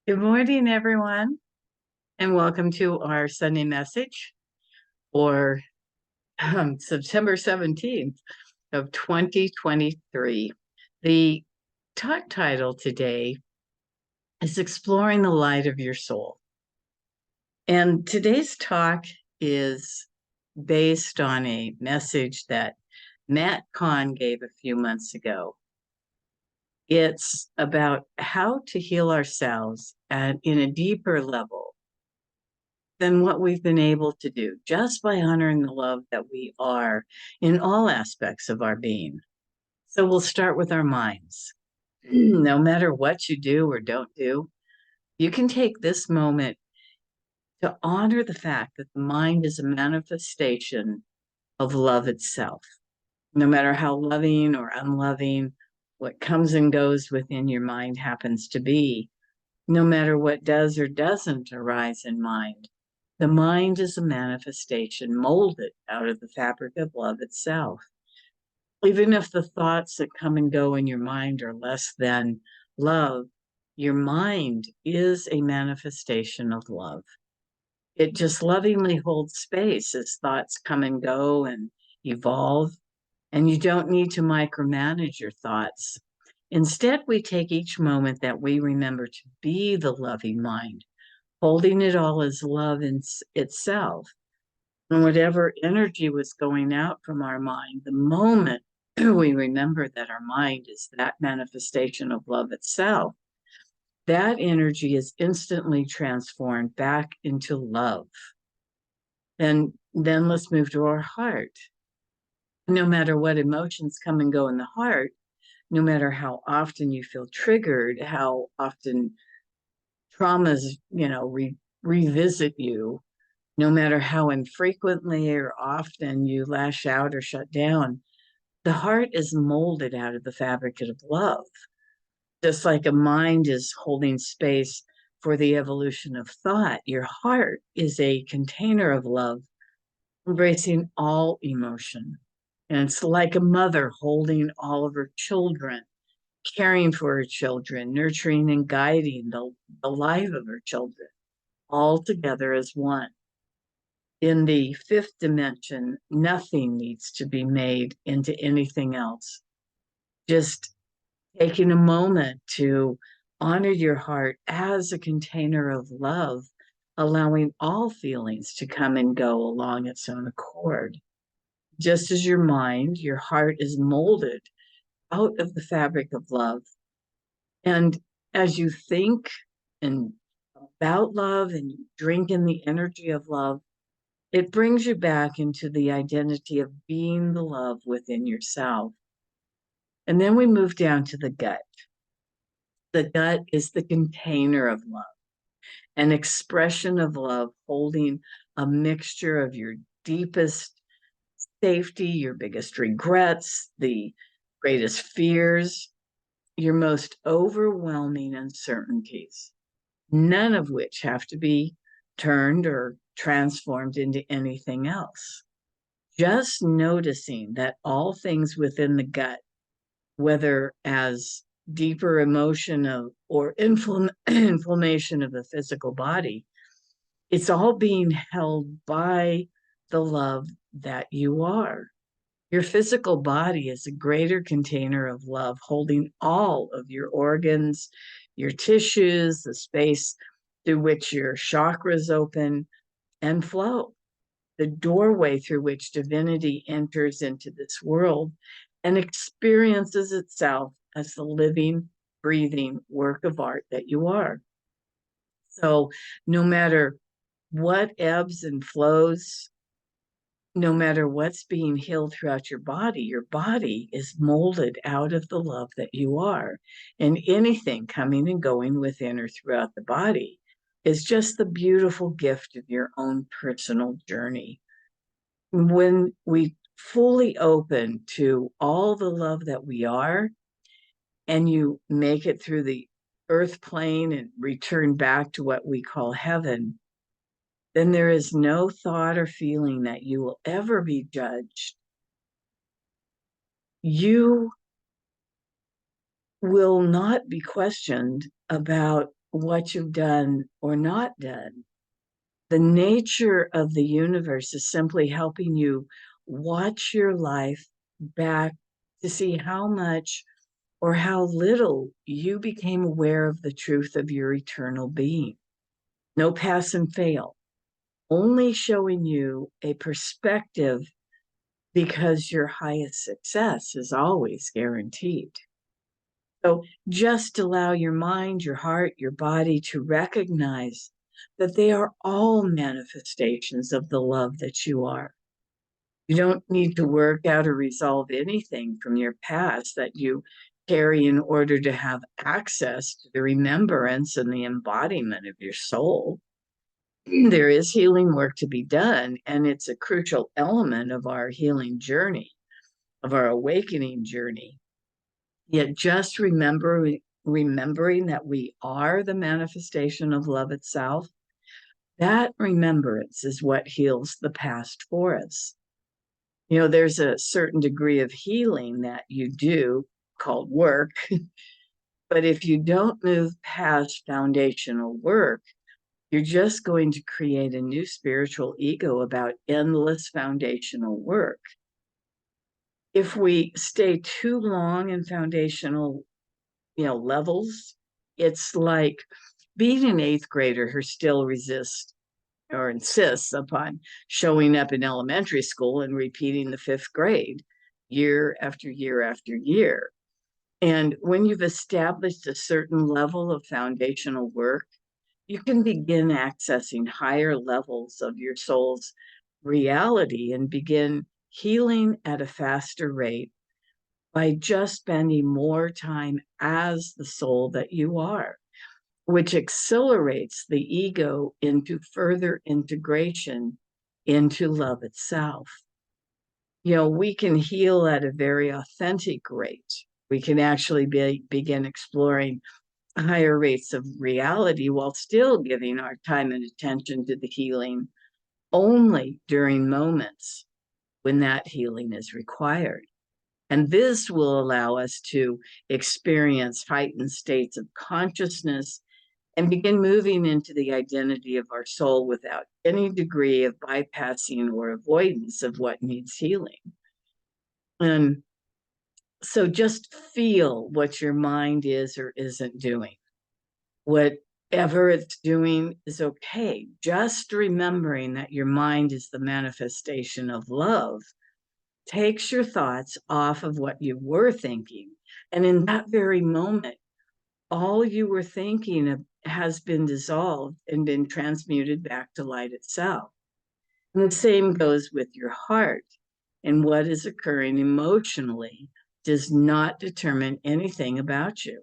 Good morning, everyone, and welcome to our Sunday message for September 17th of 2023. The talk title today is Exploring the Light of Your Soul. And today's talk is based on a message that Matt Kahn gave a few months ago. It's about how to heal ourselves in a deeper level than what we've been able to do just by honoring the love that we are in all aspects of our being. So we'll start with our minds. No matter what you do or don't do, you can take this moment to honor the fact that the mind is a manifestation of love itself. No matter how loving or unloving what comes and goes within your mind happens to be, no matter what does or doesn't arise in mind, the mind is a manifestation molded out of the fabric of love itself. Even if the thoughts that come and go in your mind are less than love, your mind is a manifestation of love. It just lovingly holds space as thoughts come and go and evolve, and you don't need to micromanage your thoughts. Instead, we take each moment that we remember to be the loving mind, holding it all as love in itself. And whatever energy was going out from our mind, the moment we remember that our mind is that manifestation of love itself, that energy is instantly transformed back into love. And then let's move to our heart. No matter what emotions come and go in the heart, no matter how often you feel triggered, how often traumas, revisit you, no matter how infrequently or often you lash out or shut down, the heart is molded out of the fabric of love. Just like a mind is holding space for the evolution of thought, your heart is a container of love, embracing all emotion. And it's like a mother holding all of her children, caring for her children, nurturing and guiding the life of her children, all together as one. In the fifth dimension, nothing needs to be made into anything else. Just taking a moment to honor your heart as a container of love, allowing all feelings to come and go along its own accord. Just as your mind, your heart is molded out of the fabric of love. And as you think and about love and you drink in the energy of love, it brings you back into the identity of being the love within yourself. And then we move down to the gut. The gut is the container of love, an expression of love holding a mixture of your deepest safety, your biggest regrets, the greatest fears, your most overwhelming uncertainties, none of which have to be turned or transformed into anything else. Just noticing that all things within the gut, whether as deeper emotion of or inflammation of the physical body, it's all being held by the love that you are. Your physical body is a greater container of love, holding all of your organs, your tissues, the space through which your chakras open and flow, the doorway through which divinity enters into this world and experiences itself as the living, breathing work of art that you are. So no matter what ebbs and flows, no matter what's being healed throughout your body is molded out of the love that you are. And anything coming and going within or throughout the body is just the beautiful gift of your own personal journey. When we fully open to all the love that we are, and you make it through the earth plane and return back to what we call heaven, then there is no thought or feeling that you will ever be judged. You will not be questioned about what you've done or not done. The nature of the universe is simply helping you watch your life back to see how much or how little you became aware of the truth of your eternal being. No pass and fail, only showing you a perspective, because your highest success is always guaranteed. So just allow your mind, your heart, your body to recognize that they are all manifestations of the love that you are. You don't need to work out or resolve anything from your past that you carry in order to have access to the remembrance and the embodiment of your soul. There is healing work to be done, and it's a crucial element of our healing journey, of our awakening journey. Yet just remembering that we are the manifestation of love itself, that remembrance is what heals the past for us. You know, there's a certain degree of healing that you do called work, but if you don't move past foundational work, you're just going to create a new spiritual ego about endless foundational work. If we stay too long in foundational, levels, it's like being an eighth grader who still resists or insists upon showing up in elementary school and repeating the fifth grade year after year after year. And when you've established a certain level of foundational work, you can begin accessing higher levels of your soul's reality and begin healing at a faster rate by just spending more time as the soul that you are, which accelerates the ego into further integration into love itself. You know, we can heal at a very authentic rate. We can actually begin exploring higher rates of reality while still giving our time and attention to the healing only during moments when that healing is required. And this will allow us to experience heightened states of consciousness and begin moving into the identity of our soul without any degree of bypassing or avoidance of what needs healing. And so just feel what your mind is or isn't doing. Whatever it's doing is okay. Just remembering that your mind is the manifestation of love takes your thoughts off of what you were thinking. And in that very moment, all you were thinking of has been dissolved and been transmuted back to light itself. And the same goes with your heart. And what is occurring emotionally does not determine anything about you.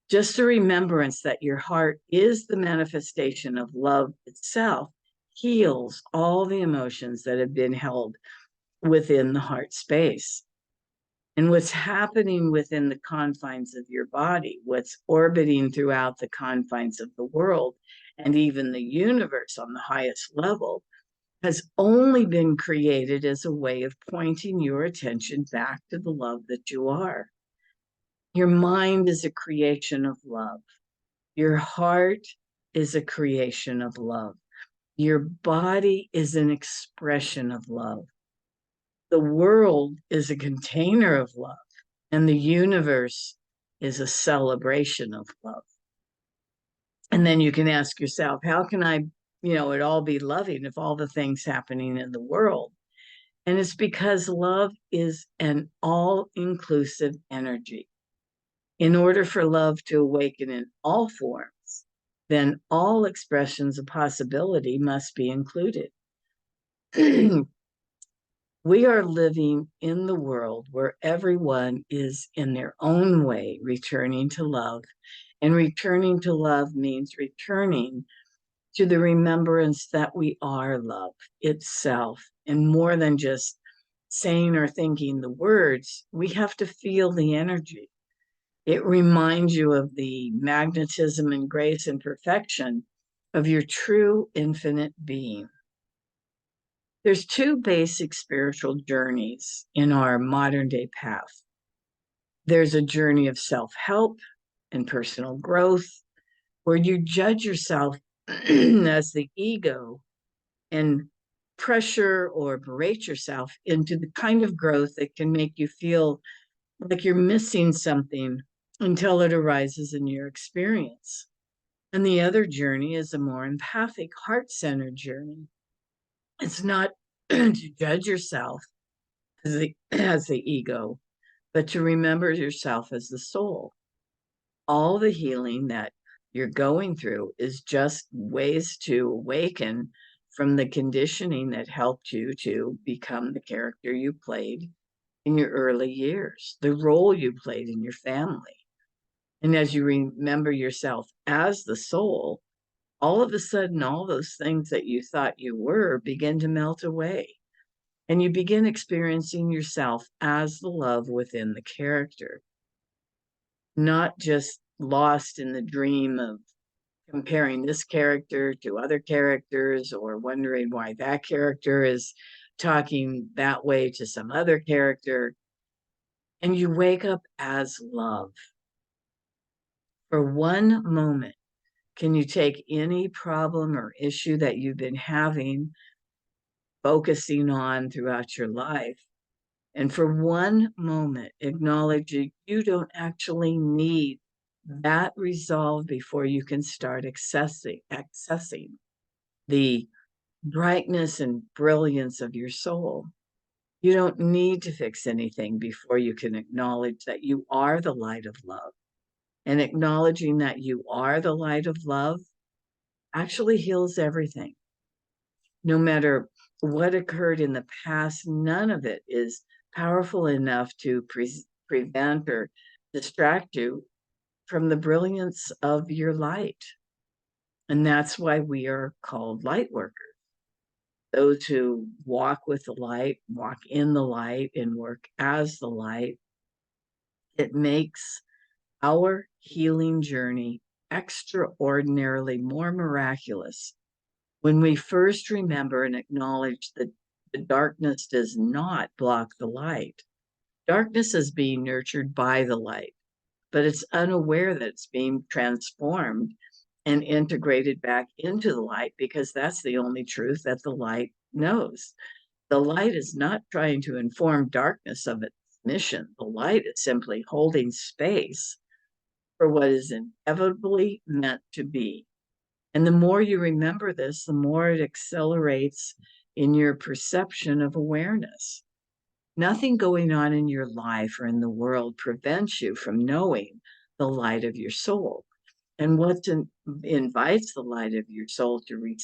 Just a remembrance that your heart is the manifestation of love itself heals all the emotions that have been held within the heart space. And what's happening within the confines of your body, what's orbiting throughout the confines of the world, and even the universe on the highest level, has only been created as a way of pointing your attention back to the love that you are. Your mind is a creation of love. Your heart is a creation of love. Your body is an expression of love. The world is a container of love, and the universe is a celebration of love. And then you can ask yourself, how can I, it all be loving if all the things happening in the world? And it's because love is an all-inclusive energy. In order for love to awaken in all forms, then all expressions of possibility must be included. We are living in the world where everyone is in their own way returning to love. And returning to love means returning to the remembrance that we are love itself. And more than just saying or thinking the words, we have to feel the energy. It reminds you of the magnetism and grace and perfection of your true infinite being. There's two basic spiritual journeys in our modern day path. There's a journey of self-help and personal growth, where you judge yourself as the ego and pressure or berate yourself into the kind of growth that can make you feel like you're missing something until it arises in your experience. And the other journey is a more empathic, heart-centered journey. It's not to judge yourself as the ego, but to remember yourself as the soul. All the healing that you're going through is just ways to awaken from the conditioning that helped you to become the character you played in your early years, the role you played in your family. And as you remember yourself as the soul, all of a sudden, all those things that you thought you were begin to melt away. And you begin experiencing yourself as the love within the character, not just lost in the dream of comparing this character to other characters or wondering why that character is talking that way to some other character. And you wake up as love. For one moment, can you take any problem or issue that you've been having, focusing on throughout your life, and for one moment acknowledge you don't actually need that resolve before you can start accessing the brightness and brilliance of your soul. You don't need to fix anything before you can acknowledge that you are the light of love. And acknowledging that you are the light of love actually heals everything. No matter what occurred in the past, none of it is powerful enough to prevent or distract you from the brilliance of your light. And that's why we are called light workers. Those who walk with the light, walk in the light, and work as the light. It makes our healing journey extraordinarily more miraculous when we first remember and acknowledge that the darkness does not block the light. Darkness is being nurtured by the light, but it's unaware that it's being transformed and integrated back into the light because that's the only truth that the light knows. The light is not trying to inform darkness of its mission. The light is simply holding space for what is inevitably meant to be. And the more you remember this, the more it accelerates in your perception of awareness. Nothing going on in your life or in the world prevents you from knowing the light of your soul. And what invites the light of your soul to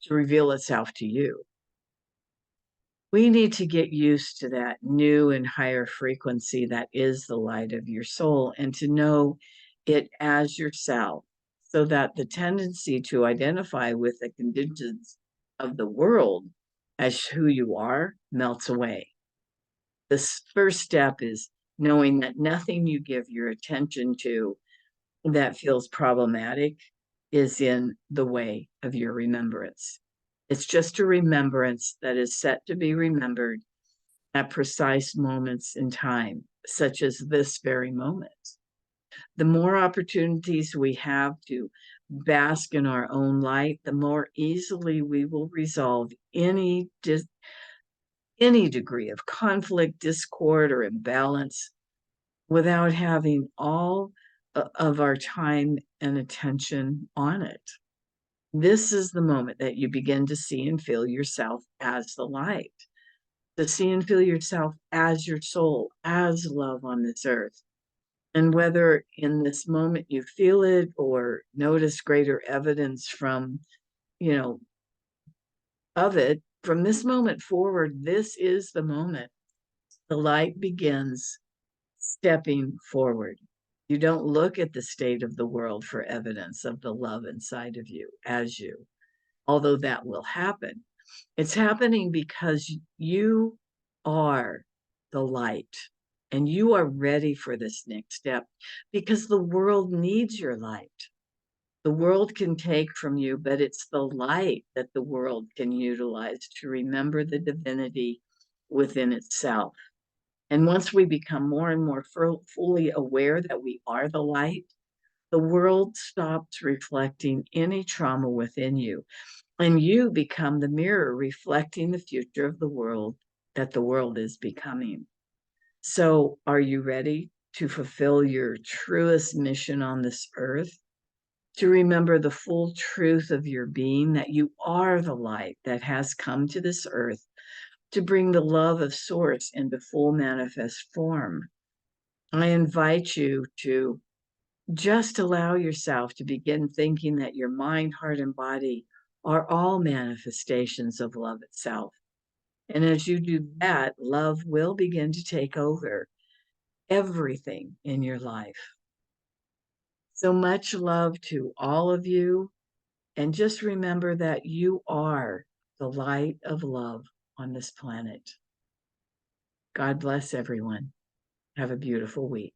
reveal itself to you. We need to get used to that new and higher frequency that is the light of your soul and to know it as yourself so that the tendency to identify with the conditions of the world as who you are melts away. This first step is knowing that nothing you give your attention to that feels problematic is in the way of your remembrance. It's just a remembrance that is set to be remembered at precise moments in time, such as this very moment. The more opportunities we have to bask in our own light, the more easily we will resolve any degree of conflict, discord, or imbalance without having all of our time and attention on it. This is the moment that you begin to see and feel yourself as the light, to see and feel yourself as your soul, as love on this earth. And whether in this moment you feel it or notice greater evidence from, of it, from this moment forward, this is the moment the light begins stepping forward. You don't look at the state of the world for evidence of the love inside of you as you, although that will happen. It's happening because you are the light and you are ready for this next step because the world needs your light. The world can take from you, but it's the light that the world can utilize to remember the divinity within itself. And once we become more and more fully aware that we are the light, the world stops reflecting any trauma within you, and you become the mirror reflecting the future of the world that the world is becoming. So, are you ready to fulfill your truest mission on this earth? To remember the full truth of your being, that you are the light that has come to this earth to bring the love of Source into full manifest form. I invite you to just allow yourself to begin thinking that your mind, heart, and body are all manifestations of love itself. And as you do that, love will begin to take over everything in your life. So much love to all of you. And just remember that you are the light of love on this planet. God bless everyone. Have a beautiful week.